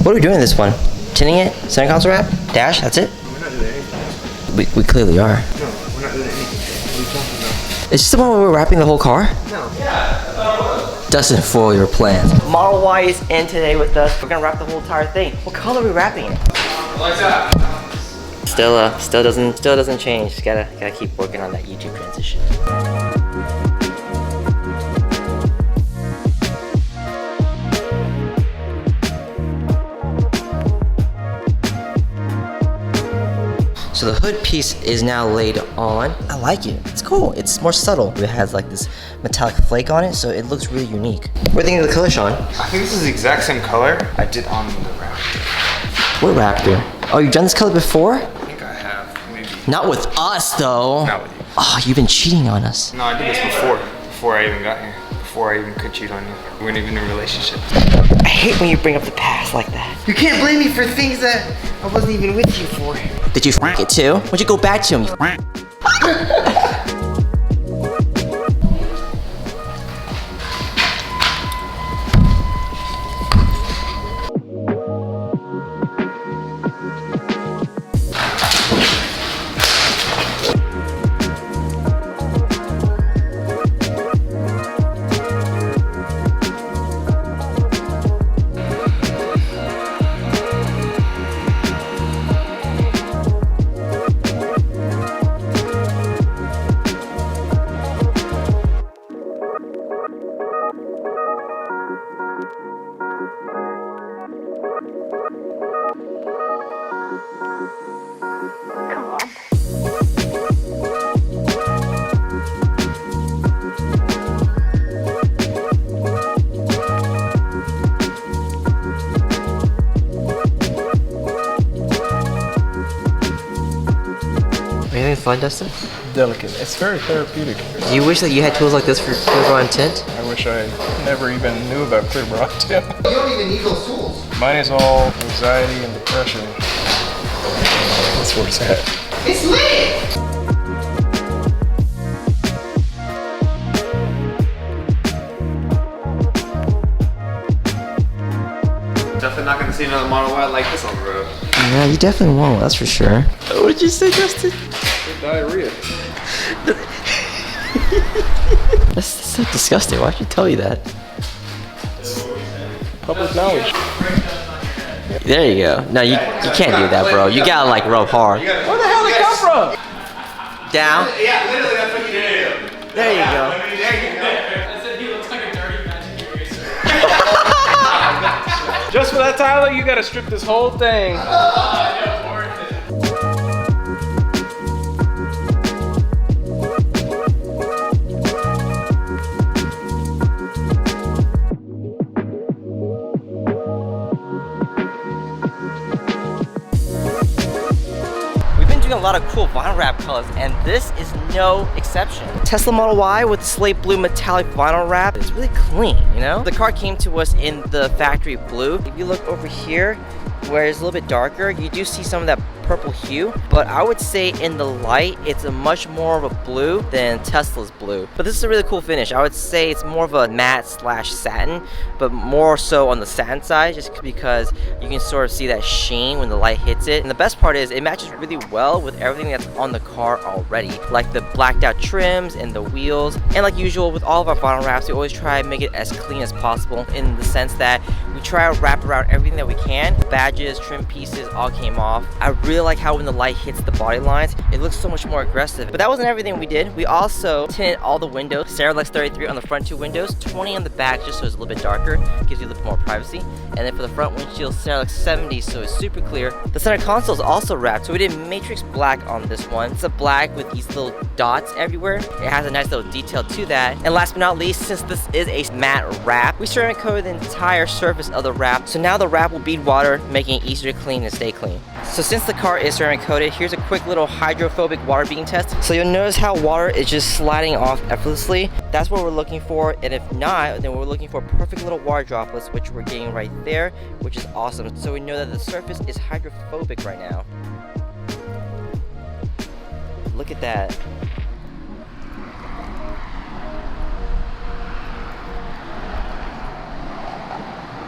What are we doing in this one? Tinting it? Center console wrap? Dash? That's it? We're not doing anything. We clearly are. No, we're not doing anything. What are you talking about? Is this the one where we're wrapping the whole car? No. Doesn't foil your plans. Model Y is in today with us. We're gonna wrap the whole entire thing. What color are we wrapping it? Like that. Still doesn't change. Just gotta keep working on that YouTube transition. So the hood piece is now laid on. I like it. It's cool. It's more subtle. It has like this metallic flake on it, so it looks really unique. What do you think of the color, Sean? I think this is the exact same color I did on the Raptor. What Raptor? Oh, you've done this color before? I think I have, maybe. Not with us, though. Not with you. Oh, you've been cheating on us. No, I did this before I even got here. Before I even could cheat on you. We weren't even in a relationship. I hate when you bring up the past like that. You can't blame me for things that I wasn't even with you for. Did you f it too? Why'd you go back to him? You Anything fun, Dustin? Delicate. It's very therapeutic. Do you wish that you had tools like this for Clearbra and Tint? I wish I never even knew about Clearbra and Tint. You don't even need those tools. Mine is all anxiety and depression. That's where it's at. It's lit! Definitely not gonna see another Model Y like this on the road. Yeah, you definitely won't, that's for sure. What did you say, Justin? Diarrhea. That's so disgusting. Why'd you tell you that? Public knowledge. There you go. No, you can't do that, bro. You gotta like rub hard. Where the hell did it come from? Down. Yeah, literally that's what you did. There you go. There you go. I said he looks like a dirty magic eraser. Just for that, Tyler, you gotta strip this whole thing. A lot of cool vinyl wrap colors, and this is no exception. Tesla Model Y with slate blue metallic vinyl wrap. It's really clean, you know? The car came to us in the factory blue. If you look over here, where it's a little bit darker, you do see some of that purple hue, but I would say in the light, it's a much more of a blue than Tesla's blue. But this is a really cool finish. I would say it's more of a matte slash satin, but more so on the satin side, just because you can sort of see that sheen when the light hits it. And the best part is it matches really well with everything that's on the car already, like the blacked out trims and the wheels. And like usual with all of our vinyl wraps, we always try to make it as clean as possible in the sense that we try to wrap around everything that we can. Badges, trim pieces, all came off. I really like how when the light hits the body lines, it looks so much more aggressive. But that wasn't everything we did. We also tinted all the windows. Ceralex 33 on the front two windows, 20 on the back just so it's a little bit darker, gives you a little bit more privacy. And then for the front windshield, Ceralex 70 so it's super clear. The center console is also wrapped, so we did matrix black on this one. It's a black with these little dots everywhere. It has a nice little detail to that. And last but not least, since this is a matte wrap, we ceramic coated the entire surface of the wrap. So now the wrap will bead water, making it easier to clean and stay clean. So since the car is ceramic coated, here's a quick little hydrophobic water beading test. So you'll notice how water is just sliding off effortlessly. That's what we're looking for, and if not, then we're looking for perfect little water droplets, which we're getting right there, which is awesome. So we know that the surface is hydrophobic right now. Look at that.